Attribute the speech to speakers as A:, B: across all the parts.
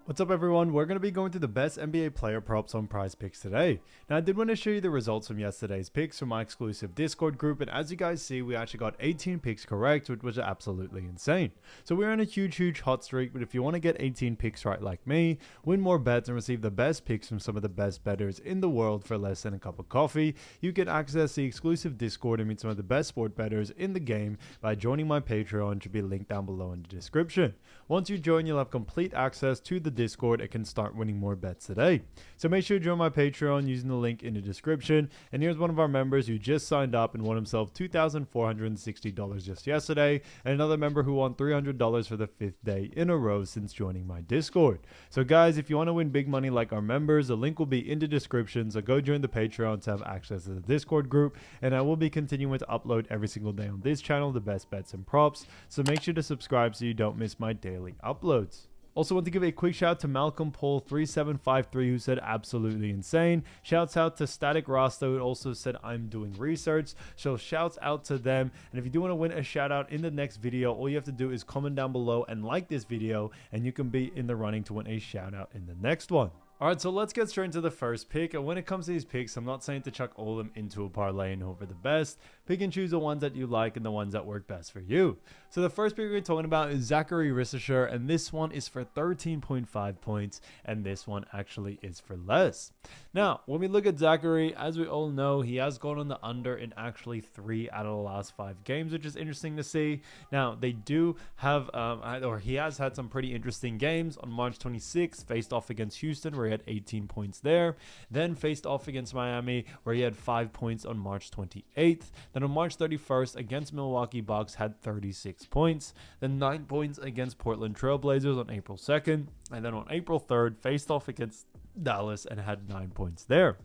A: What's up everyone, we're going to be going through the best NBA player props on Prizepicks today. Now I did want to show you the results from yesterday's picks from my exclusive Discord group, and as you guys see we actually got 18 picks correct, which was absolutely insane. So we're on a huge hot streak, but if you want to get 18 picks right like me, win more bets and receive the best picks from some of the best bettors in the world for less than a cup of coffee, you can access the exclusive Discord and meet some of the best sport bettors in the game by joining my Patreon, which will be linked down below in the description. Once you join, you'll have complete access to the Discord and can start winning more bets today. So make sure to join my Patreon using the link in the description. And here's one of our members who just signed up and won himself $2,460 just yesterday, and another member who won $300 for the 5th day in a row since joining my Discord. So guys, if you want to win big money like our members, the link will be in the description, so go join the Patreon to have access to the Discord group, and I will be continuing to upload every single day on this channel the best bets and props, so make sure to subscribe so you don't miss my daily uploads. Also want to give a quick shout out to Malcolm Paul 3753 who said absolutely insane. Shouts out to Static Rasta who also said I'm doing research. So shouts out to them. And if you do want to win a shout out in the next video, all you have to do is comment down below and like this video, and you can be in the running to win a shout out in the next one. Alright, so let's get straight into the first pick. And when it comes to these picks, I'm not saying to chuck all of them into a parlay and hope for the best. Pick and choose the ones that you like and the ones that work best for you. So the first pick we're talking about is Zachary Risacher, and this one is for 13.5 points, and this one actually is for less. Now, when we look at Zachary, as we all know, he has gone on the under in actually 3 out of the last 5 games, which is interesting to see. Now, they do have, he has had some pretty interesting games. On March 26th, faced off against Houston, where he had 18 points there. Then faced off against Miami, where he had 5 points on March 28th. Then on March 31st, against Milwaukee Bucks, had 36 points. Then 9 points against Portland Trailblazers on April 2nd. And then on April 3rd, faced off against Dallas and had 9 points there.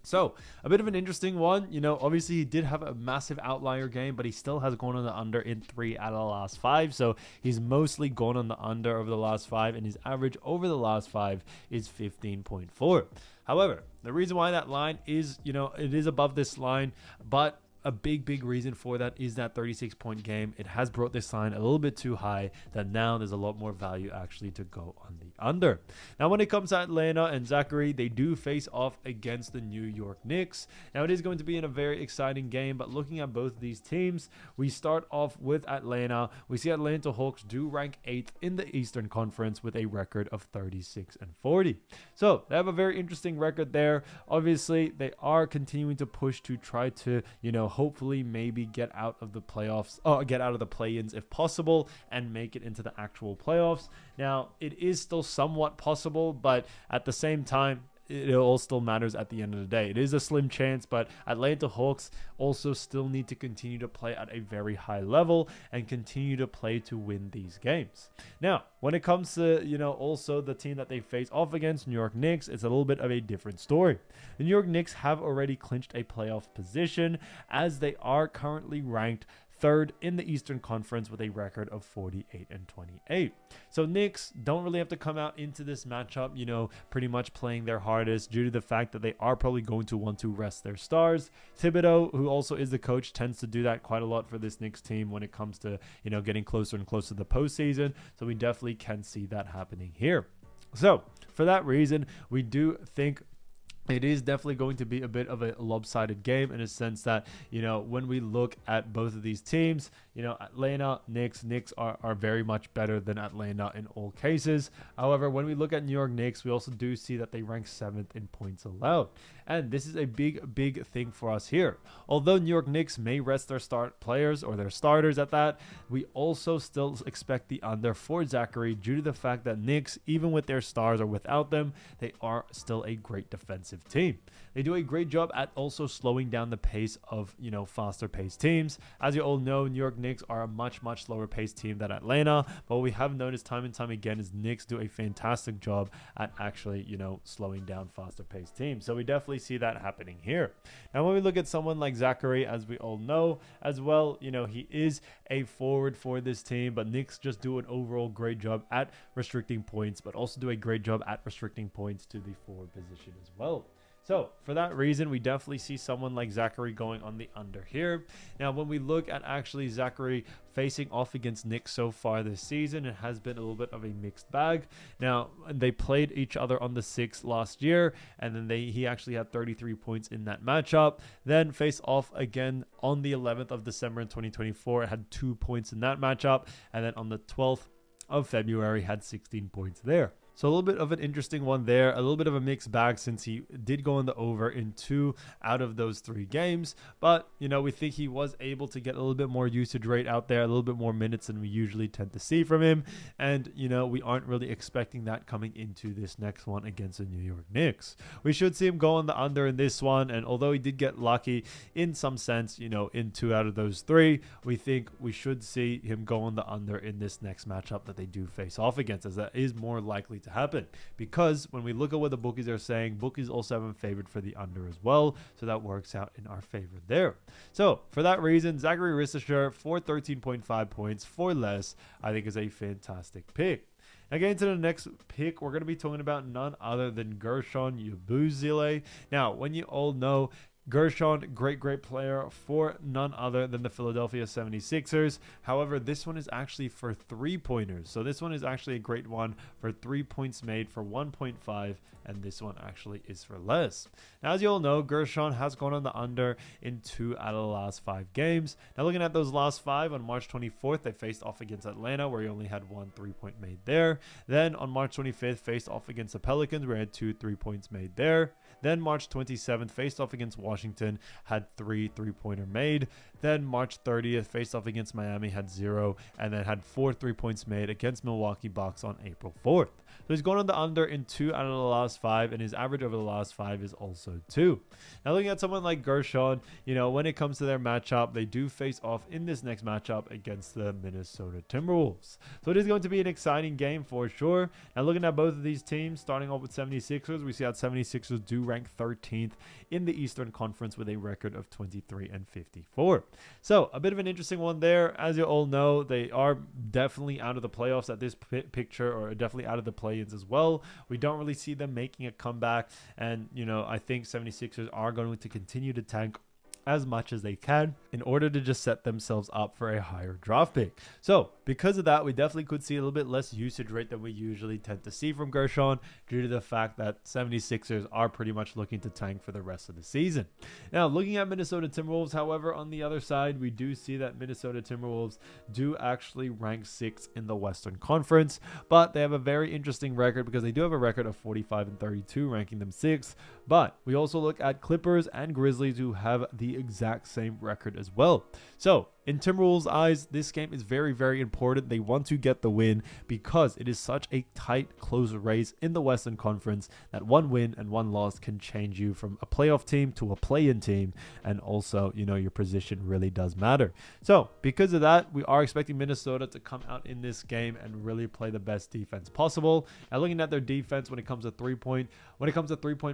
A: So, a bit of an interesting one. You know, obviously he did have a massive outlier game, but he still has gone on the under in 3 out of the last 5. So, he's mostly gone on the under over the last 5, and his average over the last 5 is 15.4. However, the reason why that line is, it is above this line, but a big reason for that is that 36-point game. It has brought this line a little bit too high, that now there's a lot more value actually to go on the under. Now, when it comes to Atlanta and Zachary, they do face off against the New York Knicks. Now, it is going to be in a very exciting game, but looking at both of these teams, we start off with Atlanta. We see Atlanta Hawks do rank 8th in the Eastern Conference with a record of 36-40. So, they have a very interesting record there. Obviously, they are continuing to push to try to, hopefully maybe get out of the playoffs, get out of the play-ins if possible, and make it into the actual playoffs. Now, it is still somewhat possible, but at the same time, it all still matters at the end of the day. It is a slim chance, but Atlanta Hawks also still need to continue to play at a very high level and continue to play to win these games. Now, when it comes to, also the team that they face off against, New York Knicks, it's a little bit of a different story. The New York Knicks have already clinched a playoff position, as they are currently ranked 3rd in the Eastern Conference with a record of 48-28. So Knicks don't really have to come out into this matchup, pretty much playing their hardest due to the fact that they are probably going to want to rest their stars. Thibodeau, who also is the coach, tends to do that quite a lot for this Knicks team when it comes to, getting closer and closer to the postseason. So we definitely can see that happening here. So for that reason, we do think it is definitely going to be a bit of a lopsided game in a sense that, when we look at both of these teams, Atlanta, Knicks are very much better than Atlanta in all cases. However, when we look at New York Knicks, we also do see that they rank 7th in points allowed. And this is a big thing for us here. Although New York Knicks may rest their start players or their starters at that, we also still expect the under for Zachary due to the fact that Knicks, even with their stars or without them, they are still a great defensive team. They do a great job at also slowing down the pace of, faster paced teams. As you all know, New York Knicks are a much slower paced team than Atlanta, but what we have noticed time and time again is Knicks do a fantastic job at actually, slowing down faster paced teams. So we definitely see that happening here. Now, when we look at someone like Zachary, as we all know as well, he is a forward for this team, but Knicks just do an overall great job at restricting points, but also do a great job at restricting points to the forward position as well. So for that reason, we definitely see someone like Zachary going on the under here. Now, when we look at actually Zachary facing off against Nick so far this season, it has been a little bit of a mixed bag. Now, they played each other on the 6th last year, and then he actually had 33 points in that matchup. Then faced off again on the 11th of December in 2024, had 2 points in that matchup, and then on the 12th of February had 16 points there. So a little bit of an interesting one there, a little bit of a mixed bag since he did go on the over in 2 out of those 3 games. But, we think he was able to get a little bit more usage rate out there, a little bit more minutes than we usually tend to see from him. And, we aren't really expecting that coming into this next one against the New York Knicks. We should see him go on the under in this one. And although he did get lucky in some sense, in 2 out of those 3, we think we should see him go on the under in this next matchup that they do face off against, as that is more likely to happen, because when we look at what the bookies are saying, bookies also have him favored for the under as well, so that works out in our favor there. So for that reason, Zachary Risacher for 13.5 points for less, I think is a fantastic pick. Now, getting to the next pick, we're going to be talking about none other than Gershon Yabusele. Now, when you all know, Gershon, great player for none other than the Philadelphia 76ers. However, this one is actually for 3-pointers. So this one is actually a great one for 3 points made for 1.5, and this one actually is for less. Now, as you all know, Gershon has gone on the under in 2 out of the last 5 games. Now, looking at those last 5, on March 24th, they faced off against Atlanta, where he only had 1 3-point made there. Then on March 25th, faced off against the Pelicans, where he had 2 3-points made there. Then March 27th, faced off against Washington, had 3 3-pointer made. Then March 30th, faced off against Miami, had 0, and then had 4 3-points made against Milwaukee Bucks on April 4th. So he's going on the under in 2 out of the last 5, and his average over the last 5 is also 2. Now, looking at someone like Gershon, when it comes to their matchup, they do face off in this next matchup against the Minnesota Timberwolves. So it is going to be an exciting game for sure. Now, looking at both of these teams, starting off with 76ers, we see that 76ers do rank 13th in the Eastern Conference with a record of 23-54. So a bit of an interesting one there. As you all know, they are definitely out of the playoffs at this picture, or definitely out of the play-ins as well. We don't really see them making a comeback, and I think 76ers are going to continue to tank as much as they can in order to just set themselves up for a higher draft pick. So because of that, we definitely could see a little bit less usage rate than we usually tend to see from Gershon, due to the fact that 76ers are pretty much looking to tank for the rest of the season. Now, looking at Minnesota Timberwolves, however, on the other side, we do see that Minnesota Timberwolves do actually rank 6th in the Western Conference, but they have a very interesting record because they do have a record of 45-32, ranking them 6th. But we also look at Clippers and Grizzlies, who have the exact same record as well. So in Timberwolves' eyes, this game is very, very important. They want to get the win because it is such a tight, close race in the Western Conference that one win and one loss can change you from a playoff team to a play-in team. And also, your position really does matter. So because of that, we are expecting Minnesota to come out in this game and really play the best defense possible. And looking at their defense when it comes to three-point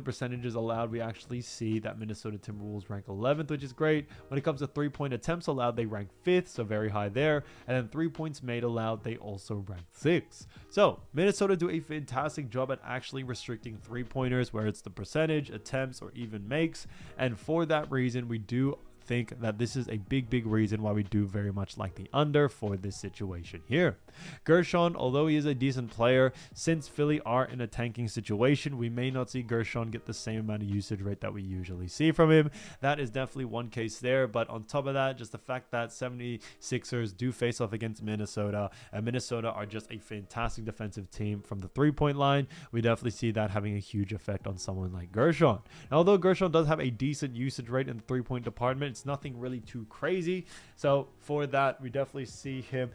A: percentages allowed, we actually see that Minnesota Timberwolves rank 11th, which is great. When it comes to 3-point attempts allowed, they rank 5th, so very high there. And then 3 points made allowed, they also rank 6th. So Minnesota do a fantastic job at actually restricting 3-pointers, where it's the percentage, attempts, or even makes. And for that reason, we do think that this is a big reason why we do very much like the under for this situation here. Gershon, although he is a decent player, since Philly are in a tanking situation, we may not see Gershon get the same amount of usage rate that we usually see from him. That is definitely one case there, but on top of that, just the fact that 76ers do face off against Minnesota, and Minnesota are just a fantastic defensive team from the 3-point line, we definitely see that having a huge effect on someone like Gershon. Now, although Gershon does have a decent usage rate in the 3-point department, it's nothing really too crazy. So for that, we definitely see him,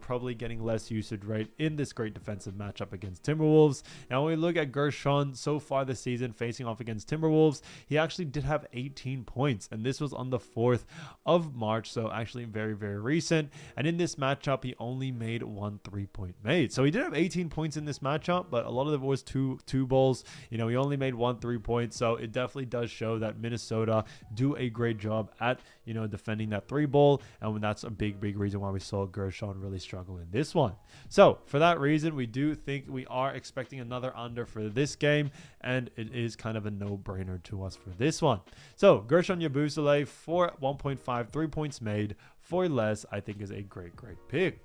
A: probably getting less usage rate in this great defensive matchup against Timberwolves. Now, when we look at Gershon so far this season facing off against Timberwolves, he actually did have 18 points, and this was on the 4th of March, so actually very, very recent. And in this matchup, he only made 1 3-point made. So he did have 18 points in this matchup, but a lot of it was two balls. He only made 1 3-point, so it definitely does show that Minnesota do a great job at, defending that 3 ball. And that's a big reason why we saw Gershon really struggle in this one. So for that reason, we do think we are expecting another under for this game. And it is kind of a no-brainer to us for this one. So Gershon Yabusele for 1.5 3 points made for less, I think is a great pick.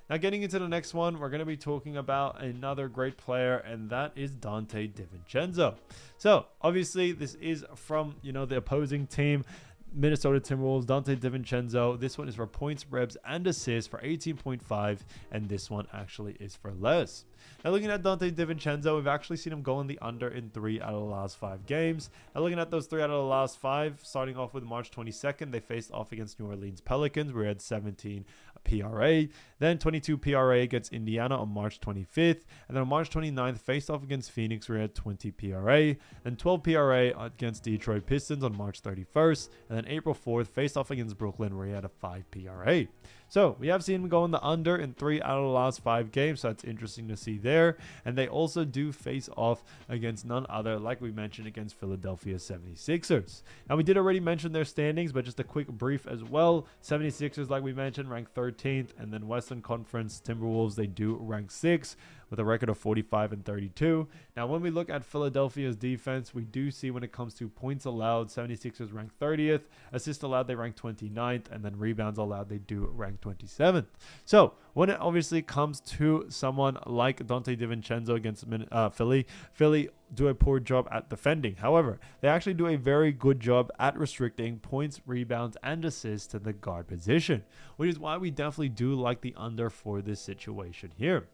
A: Now getting into the next one, we're going to be talking about another great player, and that is Donte DiVincenzo. So obviously this is from, the opposing team, Minnesota Timberwolves. Donte DiVincenzo. This one is for points, rebounds, and assists for 18.5, and this one actually is for less. Now looking at Donte DiVincenzo, we've actually seen him go in the under in 3 out of the last 5 games. Now looking at those 3 out of the last 5, starting off with March 22nd, they faced off against New Orleans Pelicans. We had 17 PRA, then 22 PRA against Indiana on March 25th, and then on March 29th faced off against Phoenix. We had 20 PRA, then 12 PRA against Detroit Pistons on March 31st, and then April 4th faced off against Brooklyn where he had a 5 PRA. So we have seen him go in the under in 3 out of the last 5 games, so that's interesting to see there. And they also do face off against none other, like we mentioned, against Philadelphia 76ers. Now we did already mention their standings, but just a quick brief as well. 76ers, like we mentioned, ranked 13th, and then Western Conference Timberwolves, they do rank 6th with a record of 45 and 32. Now, when we look at Philadelphia's defense, we do see when it comes to points allowed, 76ers rank 30th, assists allowed, they rank 29th, and then rebounds allowed, they do rank 27th. So, when it obviously comes to someone like Donte DiVincenzo against Philly do a poor job at defending. However, they actually do a very good job at restricting points, rebounds, and assists to the guard position, which is why we definitely do like the under for this situation here.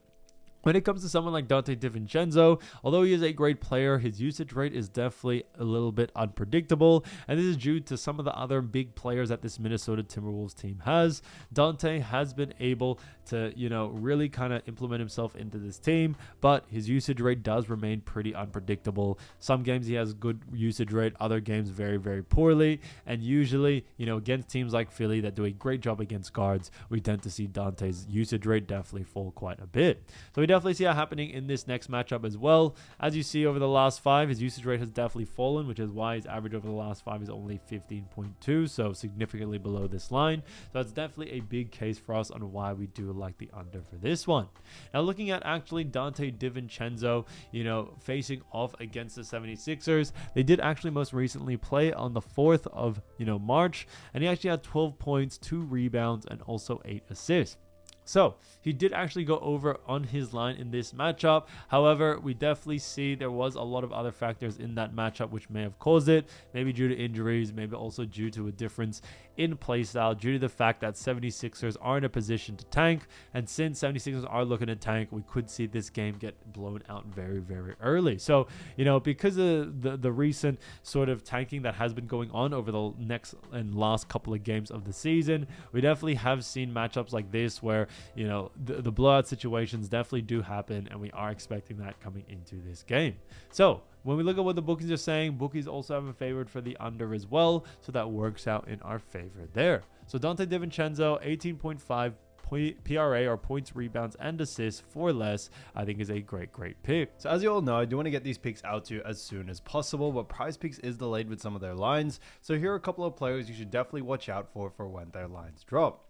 A: When it comes to someone like Donte DiVincenzo, although he is a great player, his usage rate is definitely a little bit unpredictable, and this is due to some of the other big players that this Minnesota Timberwolves team has. Donte has been able to, really kind of implement himself into this team, but his usage rate does remain pretty unpredictable. Some games he has good usage rate, other games very, very poorly, and usually, against teams like Philly that do a great job against guards, we tend to see Donte's usage rate definitely fall quite a bit. So we definitely see that happening in this next matchup as well. As you see over the last 5, his usage rate has definitely fallen, which is why his average over the last 5 is only 15.2, so significantly below this line. So it's definitely a big case for us on why we do like the under for this one. Now looking at actually Donte DiVincenzo, facing off against the 76ers, they did actually most recently play on the 4th of, March, and he actually had 12 points, 2 rebounds, and also 8 assists. So he did actually go over on his line in this matchup. However, we definitely see there was a lot of other factors in that matchup which may have caused it, maybe due to injuries, maybe also due to a difference in play style, due to the fact that 76ers are in a position to tank. And since 76ers are looking to tank, we could see this game get blown out very, very early. So, because of the recent sort of tanking that has been going on over the next and last couple of games of the season, we definitely have seen matchups like this where the blowout situations definitely do happen, and we are expecting that coming into this game. So when we look at what the bookies are saying, bookies also have a favorite for the under as well, so that works out in our favor there. So Donte DiVincenzo, 18.5 PRA or points, rebounds, and assists for less, I think is a great pick.
B: So as you all know, I do want to get these picks out to you as soon as possible, but Prizepicks is delayed with some of their lines. So here are a couple of players you should definitely watch out for when their lines drop.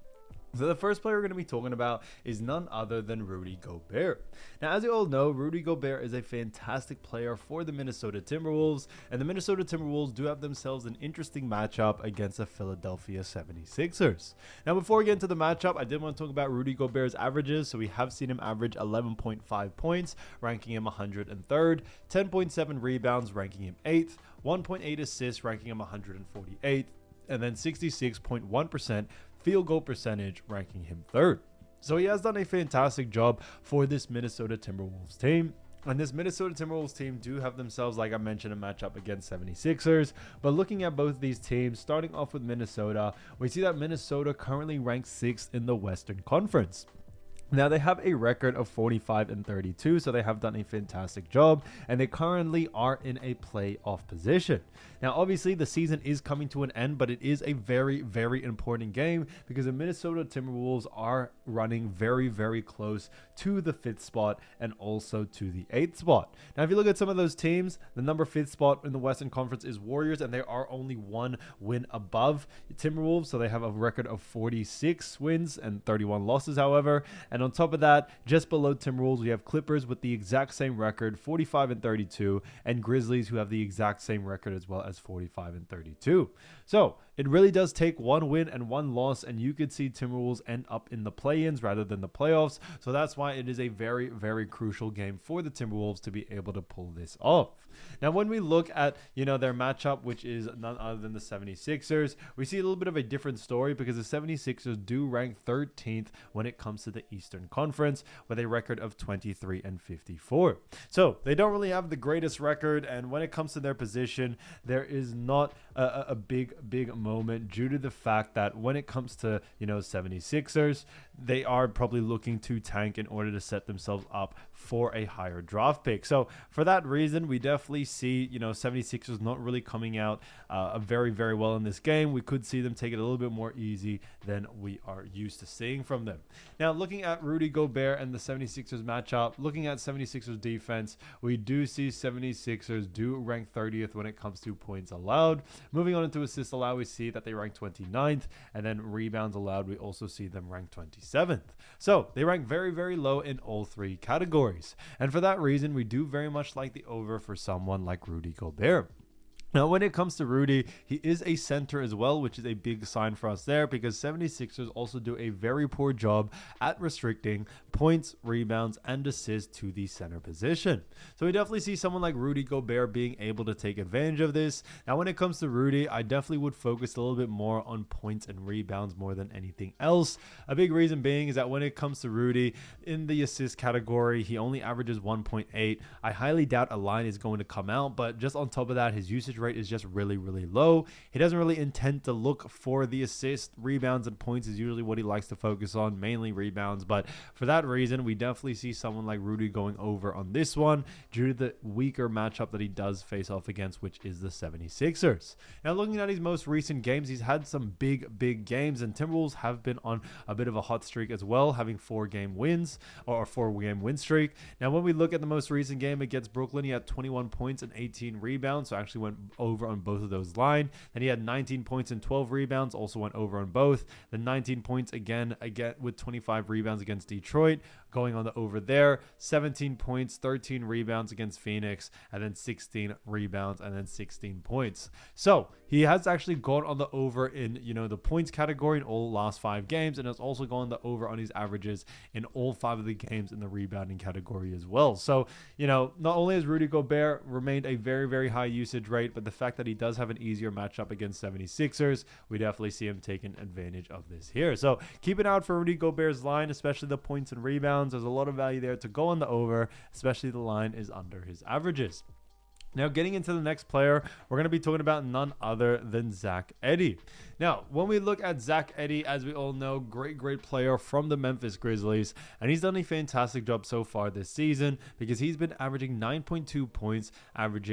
B: So the first player we're going to be talking about is none other than Rudy Gobert. Now, as you all know, Rudy Gobert is a fantastic player for the Minnesota Timberwolves, and the Minnesota Timberwolves do have themselves an interesting matchup against the Philadelphia 76ers. Now, before we get into the matchup, I did want to talk about Rudy Gobert's averages. So we have seen him average 11.5 points, ranking him 103rd, 10.7 rebounds, ranking him 8th, 1.8 assists, ranking him 148th, and then 66.1% field goal percentage, ranking him 3rd. So he has done a fantastic job for this Minnesota Timberwolves team. And this Minnesota Timberwolves team do have themselves, like I mentioned, a matchup against 76ers. But looking at both these teams, starting off with Minnesota, we see that Minnesota currently ranks 6th in the Western Conference. Now they have a record of 45-32, so they have done a fantastic job, and they currently are in a playoff position. Now, obviously, the season is coming to an end, but it is a very, very important game because the Minnesota Timberwolves are running very, very close to the 5th spot and also to the 8th spot. Now, if you look at some of those teams, the number 5th spot in the Western Conference is Warriors, and they are only one win above Timberwolves, so they have a record of 46 wins and 31 losses, however. And on top of that, just below Timberwolves, we have Clippers with the exact same record, 45-32, and Grizzlies who have the exact same record as well as 45-32. So it really does take one win and one loss, and you could see Timberwolves end up in the play-ins rather than the playoffs. So that's why it is a very, very crucial game for the Timberwolves to be able to pull this off. Now, when we look at, their matchup, which is none other than the 76ers, we see a little bit of a different story because the 76ers do rank 13th when it comes to the Eastern Conference with a record of 23-54. So they don't really have the greatest record, and when it comes to their position, there is not a big moment due to the fact that when it comes to 76ers, they are probably looking to tank in order to set themselves up for a higher draft pick. So for that reason, we definitely see 76ers not really coming out very, very well in this game. We could see them take it a little bit more easy than we are used to seeing from them. Now, looking at Rudy Gobert and the 76ers matchup, looking at 76ers defense, we do see 76ers do rank 30th when it comes to points allowed. Moving on into assists allowed, we see that they rank 29th, and then rebounds allowed, we also see them rank 27th. So they rank very, very low in all three categories. And for that reason, we do very much like the over for someone like Rudy Gobert. Now, when it comes to Rudy, he is a center as well, which is a big sign for us there because 76ers also do a very poor job at restricting points, rebounds, and assists to the center position. So we definitely see someone like Rudy Gobert being able to take advantage of this. Now, when it comes to Rudy, I definitely would focus a little bit more on points and rebounds more than anything else. A big reason being is that when it comes to Rudy, in the assist category, he only averages 1.8. I highly doubt a line is going to come out, but just on top of that, his usage rate is just really, really low. He doesn't really intend to look for the assist. Rebounds and points is usually what he likes to focus on, mainly rebounds. But for that reason, we definitely see someone like Rudy going over on this one due to the weaker matchup that he does face off against, which is the 76ers. Now, looking at his most recent games, he's had some big games, and Timberwolves have been on a bit of a hot streak as well, having 4-game wins or a 4-game win streak. Now, when we look at the most recent game against Brooklyn, he had 21 points and 18 rebounds, so actually went over on both of those lines. Then he had 19 points and 12 rebounds, also went over on both. Then 19 points again with 25 rebounds against Detroit, going on the over there. 17 points, 13 rebounds against Phoenix, and then 16 rebounds and then 16 points. So he has actually gone on the over in the points category in all last 5 games, and has also gone the over on his averages in all 5 of the games in the rebounding category as well. So not only has Rudy Gobert remained a very, very high usage rate, but the fact that he does have an easier matchup against 76ers, we definitely see him taking advantage of this here. So keep an eye out for Rudy Gobert's line, especially the points and rebounds. There's a lot of value there to go on the over, especially the line is under his averages. Now, getting into the next player, we're going to be talking about none other than Zach Edey. Now, when we look at Zach Edey, as we all know, great player from the Memphis Grizzlies, and he's done a fantastic job so far this season because he's been averaging 9.2 points, having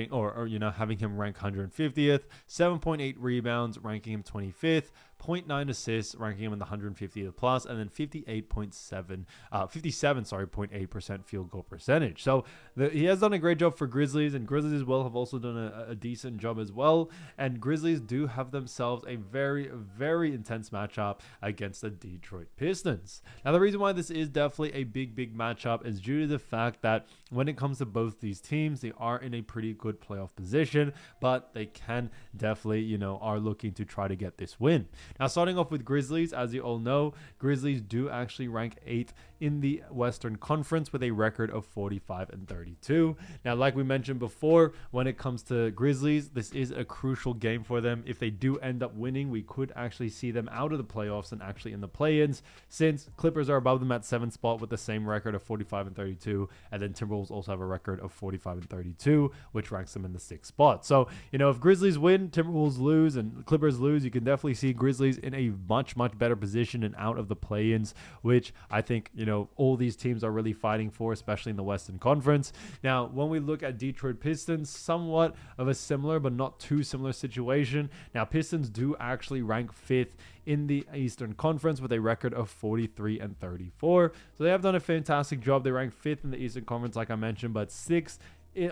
B: him rank 150th, 7.8 rebounds, ranking him 25th, 0.9 assists, ranking him in the 150th plus, and then 57.8% field goal percentage. So he has done a great job for Grizzlies, and Grizzlies as well have also done a decent job as well. And Grizzlies do have themselves a very, very intense matchup against the Detroit Pistons. Now, the reason why this is definitely a big matchup is due to the fact that when it comes to both these teams, they are in a pretty good playoff position, but they can definitely, are looking to try to get this win. Now, starting off with Grizzlies, as you all know, Grizzlies do actually rank 8th in the Western Conference with a record of 45-32. Now, like we mentioned before, when it comes to Grizzlies, this is a crucial game for them. If they do end up winning, we could actually see them out of the playoffs and actually in the play-ins, since Clippers are above them at 7th spot with the same record of 45-32, and then Timberwolves also have a record of 45-32, which ranks them in the 6th spot. So, if Grizzlies win, Timberwolves lose, and Clippers lose, you can definitely see Grizzlies in a much better position and out of the play-ins, which I think, all these teams are really fighting for, especially in the Western Conference. Now, when we look at Detroit Pistons, somewhat of a similar but not too similar situation. Now, Pistons do actually rank 5th in the Eastern Conference with a record of 43-34. So they have done a fantastic job. They rank 5th in the Eastern Conference, like I mentioned, but 6th,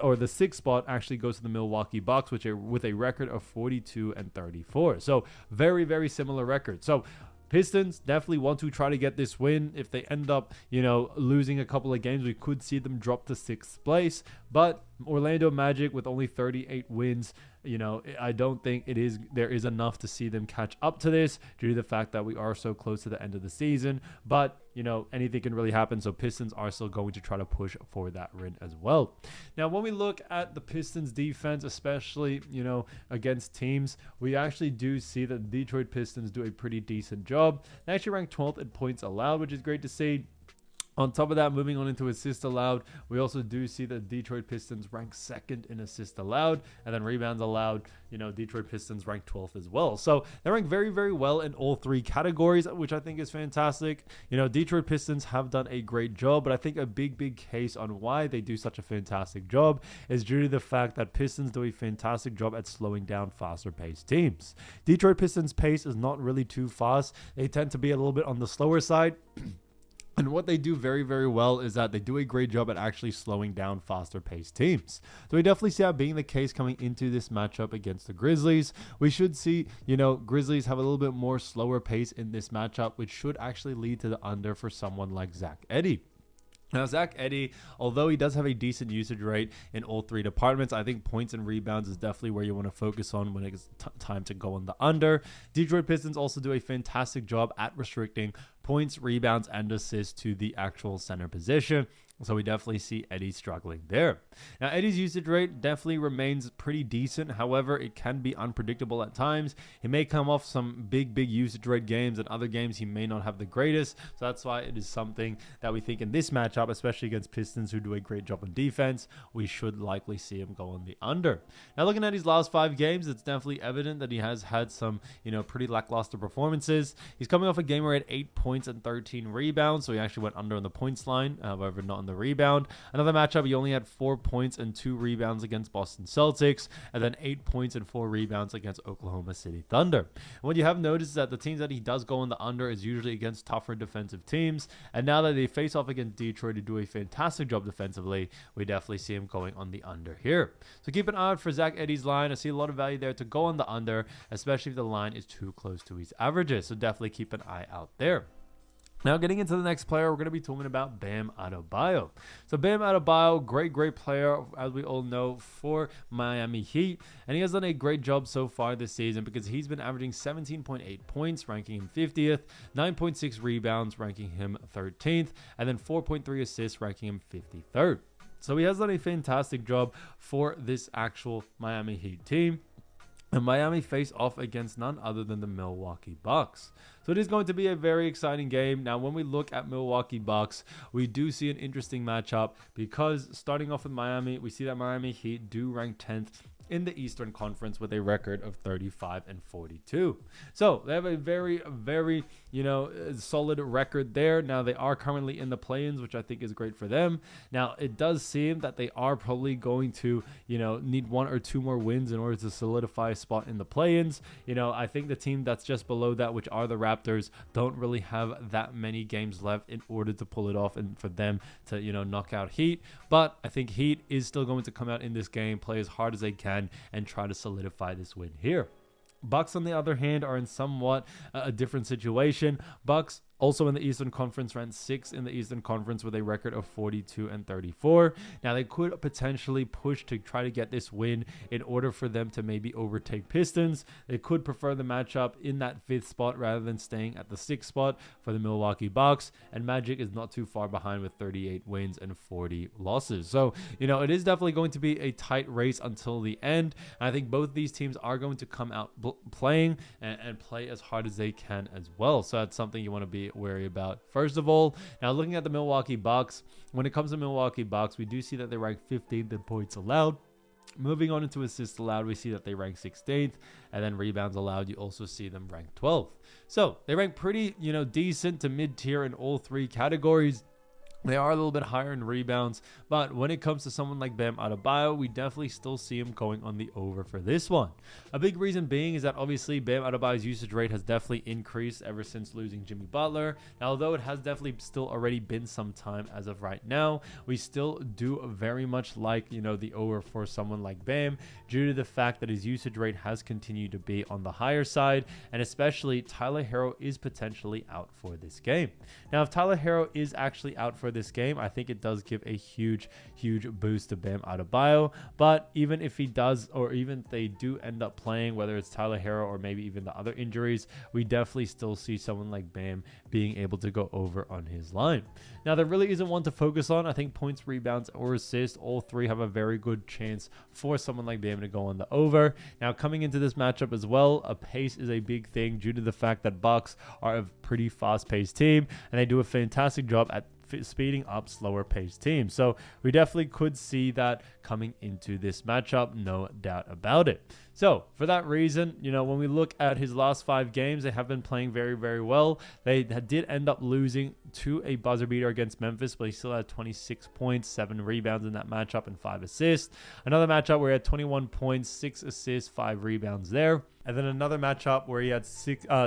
B: or the 6th spot actually goes to the Milwaukee Bucks, with a record of 42-34. So very, very similar record. So Pistons definitely want to try to get this win. If they end up, losing a couple of games, we could see them drop to 6th place. But Orlando Magic with only 38 wins, I don't think there is enough to see them catch up to this due to the fact that we are so close to the end of the season. But, anything can really happen. So Pistons are still going to try to push for that win as well. Now, when we look at the Pistons defense, especially, against teams, we actually do see that the Detroit Pistons do a pretty decent job. They actually rank 12th in points allowed, which is great to see. On top of that, moving on into assists allowed, we also do see that Detroit Pistons rank 2nd in assists allowed, and then rebounds allowed, Detroit Pistons rank 12th as well. So they rank very, very well in all 3 categories, which I think is fantastic. Detroit Pistons have done a great job, but I think a big case on why they do such a fantastic job is due to the fact that Pistons do a fantastic job at slowing down faster paced teams. Detroit Pistons pace is not really too fast. They tend to be a little bit on the slower side. And what they do very, very well is that they do a great job at actually slowing down faster-paced teams. So we definitely see that being the case coming into this matchup against the Grizzlies. We should see, Grizzlies have a little bit more slower pace in this matchup, which should actually lead to the under for someone like Zach Edey. Now, Zach Edey, although he does have a decent usage rate in all 3 departments, I think points and rebounds is definitely where you want to focus on when it's time to go on the under. Detroit Pistons also do a fantastic job at restricting points, rebounds, and assists to the actual center position. So we definitely see Edey struggling there. Now, Edey's usage rate definitely remains pretty decent. However, it can be unpredictable at times. He may come off some big usage rate games, and other games he may not have the greatest. So that's why it is something that we think in this matchup, especially against Pistons who do a great job on defense, we should likely see him go on the under. Now, looking at his last 5 games, it's definitely evident that he has had some, pretty lackluster performances. He's coming off a game where he had 8 points and 13 rebounds. So he actually went under on the points line, however, not on the rebound. Another matchup, he only had 4 points and 2 rebounds against Boston Celtics, and then 8 points and 4 rebounds against Oklahoma City Thunder. And what you have noticed is that the teams that he does go on the under is usually against tougher defensive teams, and now that they face off against Detroit to do a fantastic job defensively, we definitely see him going on the under here. So keep an eye out for Zach Edey's line. I see a lot of value there to go on the under, especially if the line is too close to his averages, so definitely keep an eye out there. Now, getting into the next player, we're going to be talking about Bam Adebayo. So Bam Adebayo, great player, as we all know, for Miami Heat. And he has done a great job so far this season because he's been averaging 17.8 points, ranking him 50th, 9.6 rebounds, ranking him 13th, and then 4.3 assists, ranking him 53rd. So he has done a fantastic job for this actual Miami Heat team. And Miami face off against none other than the Milwaukee Bucks. So it is going to be a very exciting game. Now, when we look at Milwaukee Bucks, we do see an interesting matchup because starting off with Miami, we see that Miami Heat do rank 10th in the Eastern Conference with a record of 35-42. So they have a very solid record there. Now they are currently in the play-ins, which I think is great for them. Now it does seem that they are probably going to, need 1 or 2 more wins in order to solidify a spot in the play-ins. I think the team that's just below that, which are the Raptors, don't really have that many games left in order to pull it off and for them to, knock out Heat. But I think Heat is still going to come out in this game, play as hard as they can, and try to solidify this win here. Bucks, on the other hand, are in somewhat a different situation. Bucks also in the Eastern Conference, ranked 6th in the Eastern Conference with a record of 42-34. Now, they could potentially push to try to get this win in order for them to maybe overtake Pistons. They could prefer the matchup in that 5th spot rather than staying at the 6th spot for the Milwaukee Bucks. And Magic is not too far behind with 38 wins and 40 losses. So, it is definitely going to be a tight race until the end. And I think both these teams are going to come out playing and play as hard as they can as well. So that's something you want to be wary about. First of all, now looking at the Milwaukee Bucks, when it comes to Milwaukee Bucks, we do see that they rank 15th in points allowed. Moving on into assists allowed, we see that they rank 16th, and then rebounds allowed, you also see them rank 12th. So they rank pretty, decent to mid-tier in all 3 categories. They are a little bit higher in rebounds, but when it comes to someone like Bam Adebayo, we definitely still see him going on the over for this one. A big reason being is that obviously Bam Adebayo's usage rate has definitely increased ever since losing Jimmy Butler. Now, although it has definitely still already been some time as of right now, we still do very much like, the over for someone like Bam due to the fact that his usage rate has continued to be on the higher side, and especially Tyler Herro is potentially out for this game. Now, if Tyler Herro is actually out for this game, I think it does give a huge boost to Bam Adebayo. But even if he does, or even if they do end up playing, whether it's Tyler Herro or maybe even the other injuries, we definitely still see someone like Bam being able to go over on his line. Now, there really isn't one to focus on. I think points, rebounds, or assists, all three have a very good chance for someone like Bam to go on the over. Now, coming into this matchup as well, a pace is a big thing due to the fact that Bucks are a pretty fast-paced team, and they do a fantastic job at speeding up slower paced teams. So we definitely could see that coming into this matchup, no doubt about it. So for that reason, when we look at his last 5 games, they have been playing very well. They did end up losing to a buzzer beater against Memphis, but he still had 26 points, 7 rebounds in that matchup, and 5 assists. Another matchup where he had 21 points, 6 assists, 5 rebounds there. And then another matchup where he had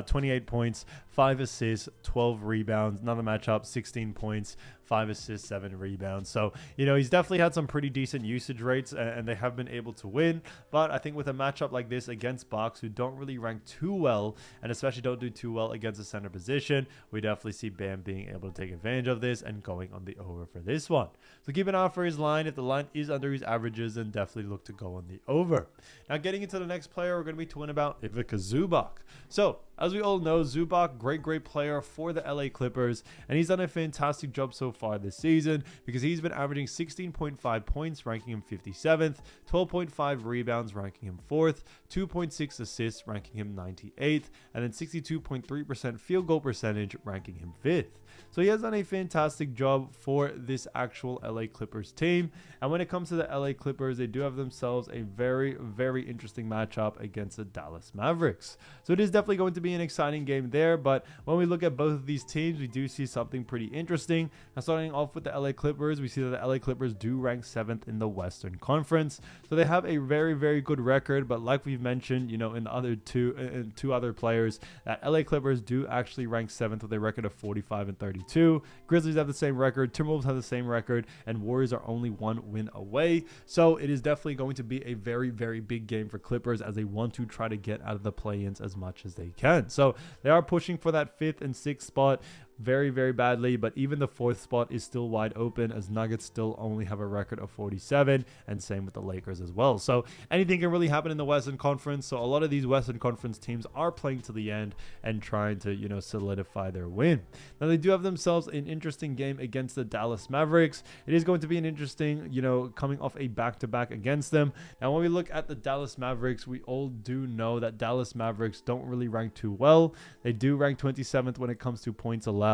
B: 28 points, 5 assists, 12 rebounds. Another matchup, 16 points, 5 assists, 7 rebounds. So, he's definitely had some pretty decent usage rates, and they have been able to win. But I think with a matchup like this against Bucks, who don't really rank too well, and especially don't do too well against the center position, we definitely see Bam being able to take advantage of this and going on the over for this one. So keep an eye out for his line. If the line is under his averages, then definitely look to go on the over. Now, getting into the next player, we're going to be talking about Ivica Zubac. So, as we all know, Zubac, great player for the LA Clippers, and he's done a fantastic job so far this season because he's been averaging 16.5 points, ranking him 57th, 12.5 rebounds, ranking him 4th, 2.6 assists, ranking him 98th, and then 62.3% field goal percentage, ranking him 5th. So he has done a fantastic job for this actual LA Clippers team. And when it comes to the LA Clippers, they do have themselves a very interesting matchup against the Dallas Mavericks. So it is definitely going to be an exciting game there. But when we look at both of these teams, we do see something pretty interesting. Now, starting off with the LA Clippers, we see that the LA Clippers do rank 7th in the Western Conference. So they have a very good record. But like we've mentioned, in the other two other players, that LA Clippers do actually rank 7th with a record of 45-32. Grizzlies have the same record, Timberwolves have the same record, and Warriors are only 1 win away. So it is definitely going to be a very big game for Clippers as they want to try to get out of the play-ins as much as they can. So they are pushing for that 5th and 6th spot very badly, but even the 4th spot is still wide open as Nuggets still only have a record of 47, and same with the Lakers as well. So anything can really happen in the Western Conference. So a lot of these Western Conference teams are playing to the end and trying to solidify their win. Now they do have themselves an interesting game against the Dallas Mavericks. It is going to be an interesting, coming off a back-to-back against them. Now when we look at the Dallas Mavericks, we all do know that Dallas Mavericks don't really rank too well. They do rank 27th when it comes to points allowed.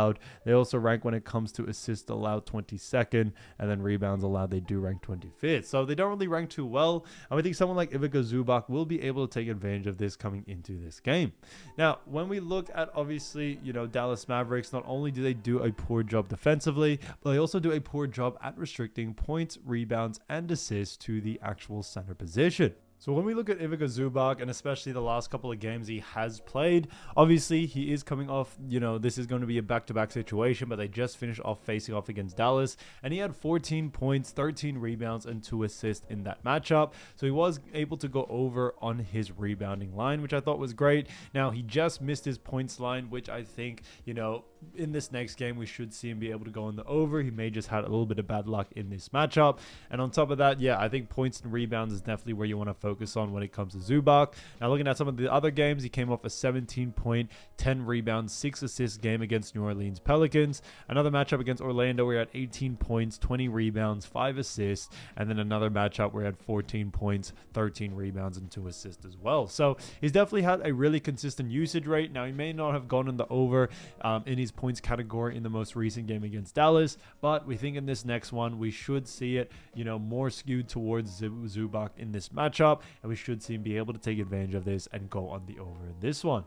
B: They also rank when it comes to assists allowed 22nd, and then rebounds allowed, they do rank 25th. So they don't really rank too well. And I think someone like Ivica Zubac will be able to take advantage of this coming into this game. Now, when we look at obviously, Dallas Mavericks, not only do they do a poor job defensively, but they also do a poor job at restricting points, rebounds, and assists to the actual center position. So when we look at Ivica Zubac, and especially the last couple of games he has played, obviously he is coming off, this is going to be a back-to-back situation, but they just finished off facing off against Dallas, and he had 14 points, 13 rebounds, and 2 assists in that matchup. So he was able to go over on his rebounding line, which I thought was great. Now, he just missed his points line, which I think, in this next game, we should see him be able to go on the over. He may just had a little bit of bad luck in this matchup. And on top of that, I think points and rebounds is definitely where you want to focus on when it comes to Zubac. Now, looking at some of the other games, he came off a 17-point, 10 rebounds, 6 assists game against New Orleans Pelicans. Another matchup against Orlando where he had 18 points, 20 rebounds, 5 assists. And then another matchup where he had 14 points, 13 rebounds, and 2 assists as well. So he's definitely had a really consistent usage rate. Now, he may not have gone in the over in his points category in the most recent game against Dallas, but we think in this next one, we should see it, more skewed towards Zubac in this matchup, and we should see him be able to take advantage of this and go on the over in this one.